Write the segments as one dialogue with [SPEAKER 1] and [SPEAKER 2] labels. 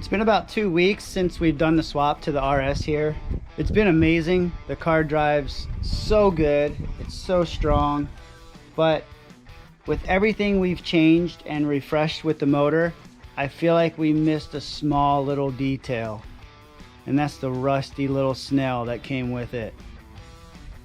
[SPEAKER 1] It's been about 2 weeks since we've done the swap to the RS here. It's been amazing. The car drives so good. It's so strong. But with everything we've changed and refreshed with the motor, I feel like we missed a small little detail. And that's the rusty little snail that came with it.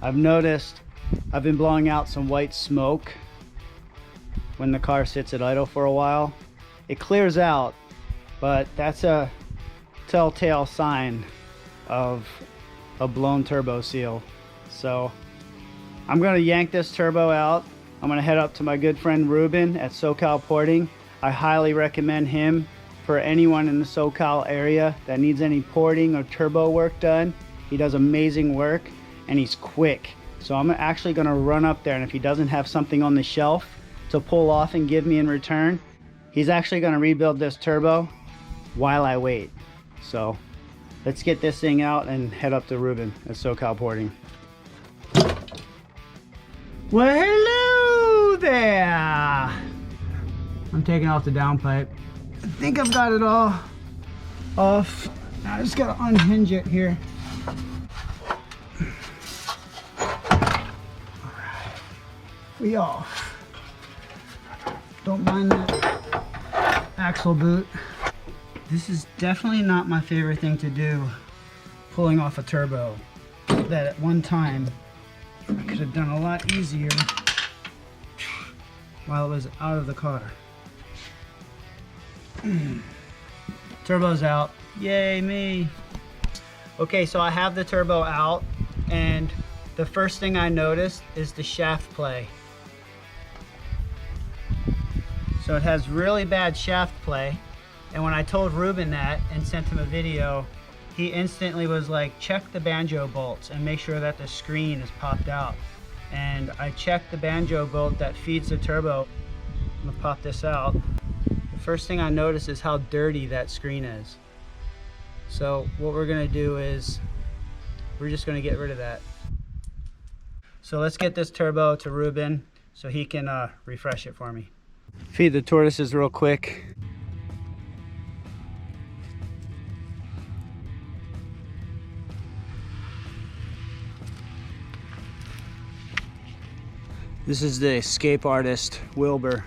[SPEAKER 1] I've noticed I've been blowing out some white smoke when the car sits at idle for a while. It clears out, but that's a telltale sign of a blown turbo seal. So I'm gonna yank this turbo out. I'm gonna head up to my good friend Ruben at SoCal Porting. I highly recommend him for anyone in the SoCal area that needs any porting or turbo work done. He does amazing work and he's quick. So I'm actually gonna run up there, and if he doesn't have something on the shelf to pull off and give me in return, he's actually gonna rebuild this turbo while I wait. So let's get this thing out and head up to Ruben at SoCal Porting. Well, hello there. I'm taking off the downpipe. I think I've got it all off. I just gotta unhinge it here. We off. Don't mind that axle boot. This is definitely not my favorite thing to do, pulling off a turbo that at one time I could have done a lot easier while it was out of the car. Turbo's out. Yay me. Okay, so I have the turbo out, and the first thing I noticed is the shaft play. So it has really bad shaft play. And when I told Ruben that and sent him a video, he instantly was like, check the banjo bolts and make sure that the screen is popped out. And I checked the banjo bolt that feeds the turbo. I'm gonna pop this out. The first thing I noticed is how dirty that screen is. So what we're gonna do is, we're just gonna get rid of that. So let's get this turbo to Ruben so he can refresh it for me. Feed the tortoises real quick. This is the escape artist, Wilbur.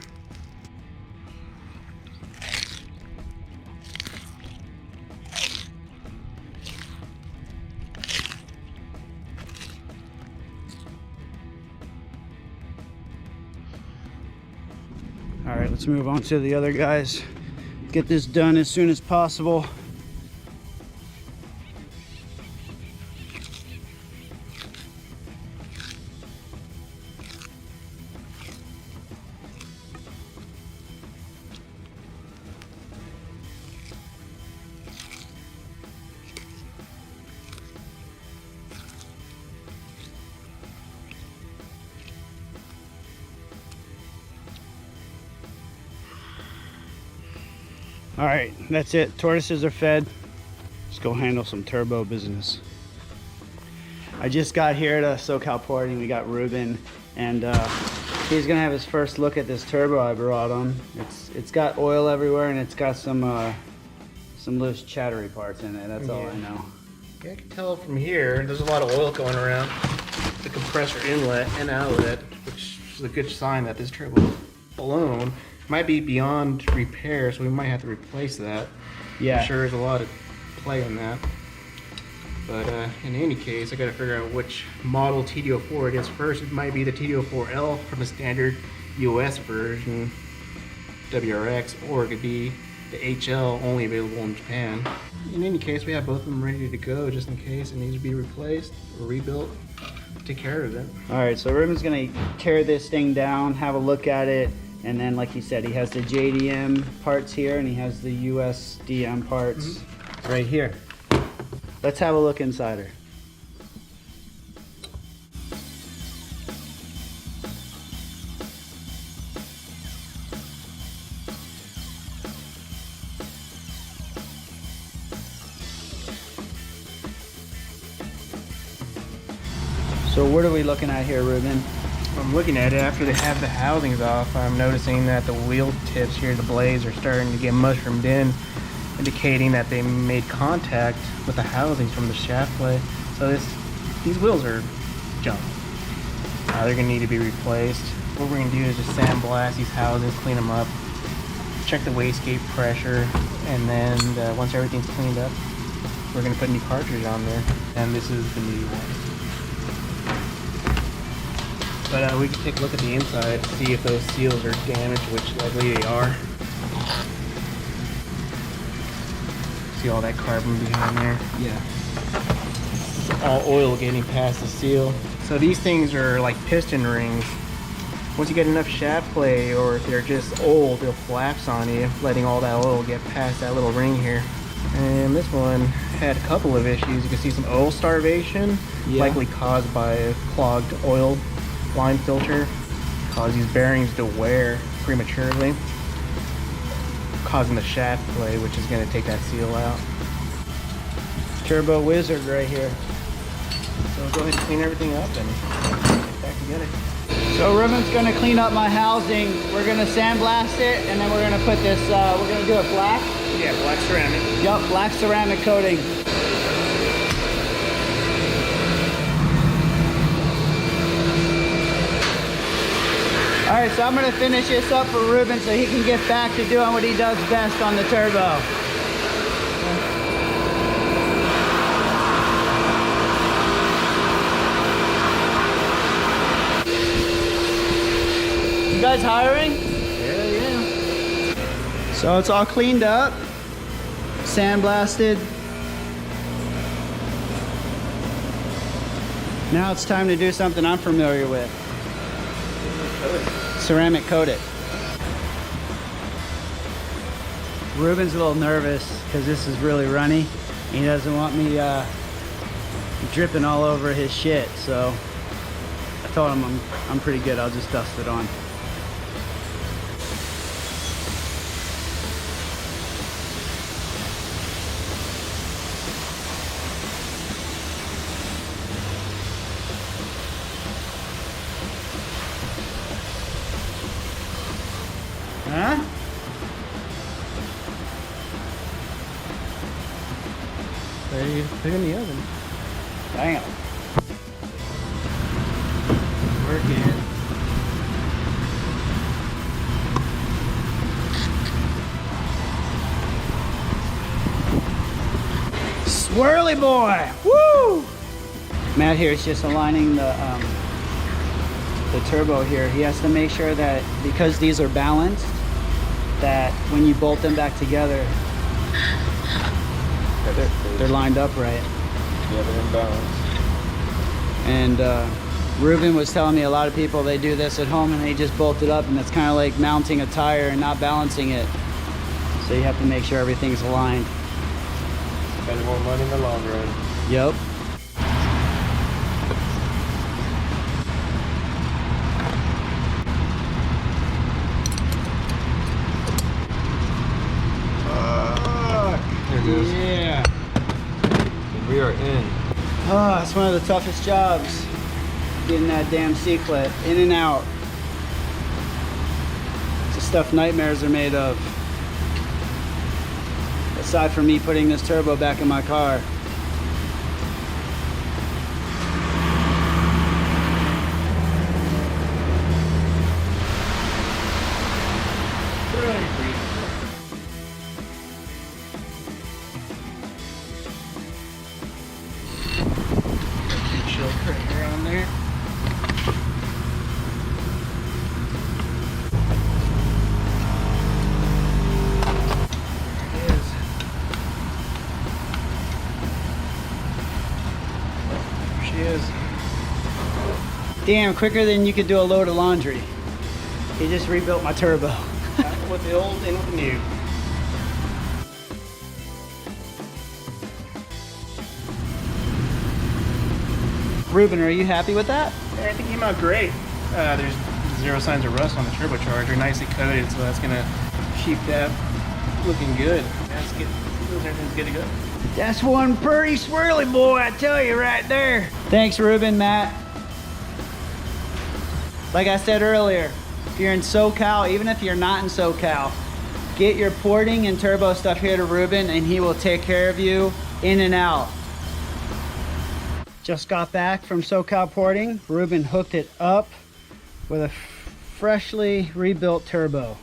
[SPEAKER 1] All right, let's move on to the other guys. Get this done as soon as possible. All right, that's it. Tortoises are fed. Let's go handle some turbo business. I just got here to SoCal Porting. We got Ruben, and he's gonna have his first look at this turbo I brought him. It's got oil everywhere, and it's got some loose chattery parts in it. That's all I know.
[SPEAKER 2] Yeah, I can tell from here. There's a lot of oil going around the compressor inlet and outlet, which is a good sign that this turbo alone might be beyond repair, so we might have to replace that.
[SPEAKER 1] Yeah.
[SPEAKER 2] I'm sure there's a lot of play in that. But in any case, I gotta figure out which model TD04 it is first. It might be the TD04L from the standard US version, WRX, or it could be the HL, only available in Japan. In any case, we have both of them ready to go just in case it needs to be replaced or rebuilt. Take care of it.
[SPEAKER 1] All right, so Ruben's gonna tear this thing down, have a look at it, and then like he said, he has the JDM parts here and he has the USDM parts right here. Let's have a look inside her. So what are we looking at here, Ruben?
[SPEAKER 2] I'm looking at it after they have the housings off. I'm noticing that the wheel tips here, the blades, are starting to get mushroomed in. indicating that they made contact with the housings from the shaft plate. So these wheels are junk. They're gonna need to be replaced. What we're gonna do is just sandblast these housings, clean them up, check the wastegate pressure, and then once everything's cleaned up, we're gonna put a new cartridge on there. And this is the new one. But we can take a look at the inside, see if those seals are damaged, which likely they are. See all that carbon behind there?
[SPEAKER 1] Yeah.
[SPEAKER 2] All oil getting past the seal. So these things are like piston rings. Once you get enough shaft play, or if they're just old, they'll collapse on you, letting all that oil get past that little ring here. And this one had a couple of issues. You can see some oil starvation, likely caused by a clogged oil line filter. Cause these bearings to wear prematurely, causing the shaft play, which is going to take that seal out.
[SPEAKER 1] Turbo wizard right here.
[SPEAKER 2] So we'll go ahead and clean everything up and get back together.
[SPEAKER 1] So Ruben's gonna clean up my housing. We're gonna sandblast it, and then we're gonna put this, we're gonna do it black.
[SPEAKER 2] Yeah, black ceramic.
[SPEAKER 1] Yup, black ceramic coating. All right, so I'm gonna finish this up for Ruben so he can get back to doing what he does best on the turbo. You guys hiring?
[SPEAKER 2] Yeah.
[SPEAKER 1] So it's all cleaned up, sandblasted. Now it's time to do something I'm familiar with. Ceramic coat it. Ruben's a little nervous because this is really runny. He doesn't want me dripping all over his shit, so I told him I'm pretty good. I'll just dust it on. Huh?
[SPEAKER 2] Ready to put it in the oven.
[SPEAKER 1] Damn.
[SPEAKER 2] Working.
[SPEAKER 1] Swirly boy! Woo! Matt here is just aligning the turbo here. He has to make sure that because these are balanced, that when you bolt them back together, they're lined up right.
[SPEAKER 2] Yeah, they're in balance.
[SPEAKER 1] And Ruben was telling me a lot of people, they do this at home and they just bolt it up, and it's kind of like mounting a tire and not balancing it. So you have to make sure everything's aligned.
[SPEAKER 2] Spend more money in the long run.
[SPEAKER 1] Yep.
[SPEAKER 2] There it goes.
[SPEAKER 1] Yeah.
[SPEAKER 2] We are in.
[SPEAKER 1] Oh, it's one of the toughest jobs. Getting that damn C-clip in and out. It's the stuff nightmares are made of. Aside from me putting this turbo back in my car.
[SPEAKER 2] Around there. There it is. There she is.
[SPEAKER 1] Damn, quicker than you could do a load of laundry. He just rebuilt my turbo.
[SPEAKER 2] With the old and with the new.
[SPEAKER 1] Ruben, are you happy with that?
[SPEAKER 2] Yeah, I think it came out great. There's zero signs of rust on the turbocharger. Nicely coated, so that's gonna keep that looking good. That's good. Everything's good to go.
[SPEAKER 1] That's one pretty swirly boy, I tell you right there. Thanks, Ruben, Matt. Like I said earlier, if you're in SoCal, even if you're not in SoCal, Get your porting and turbo stuff here to Ruben and he will take care of you in and out. Just got back from SoCal porting. Ruben hooked it up with a freshly rebuilt turbo.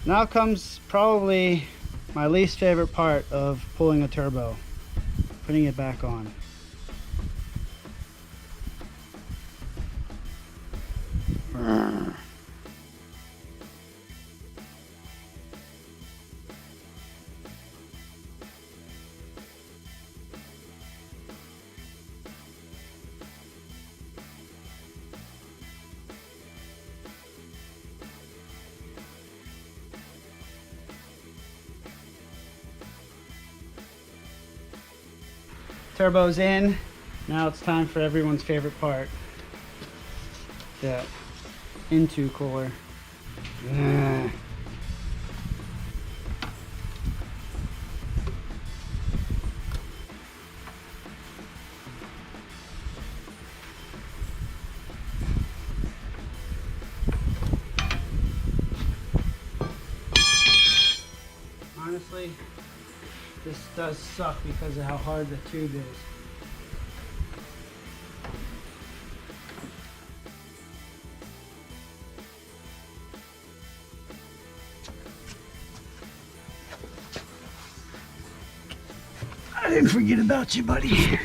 [SPEAKER 1] Now comes probably my least favorite part of pulling a turbo, putting it back on. Turbo's in. Now it's time for everyone's favorite part. The into cooler. Honestly, this does suck because of how hard the tube is. I didn't forget about you, buddy.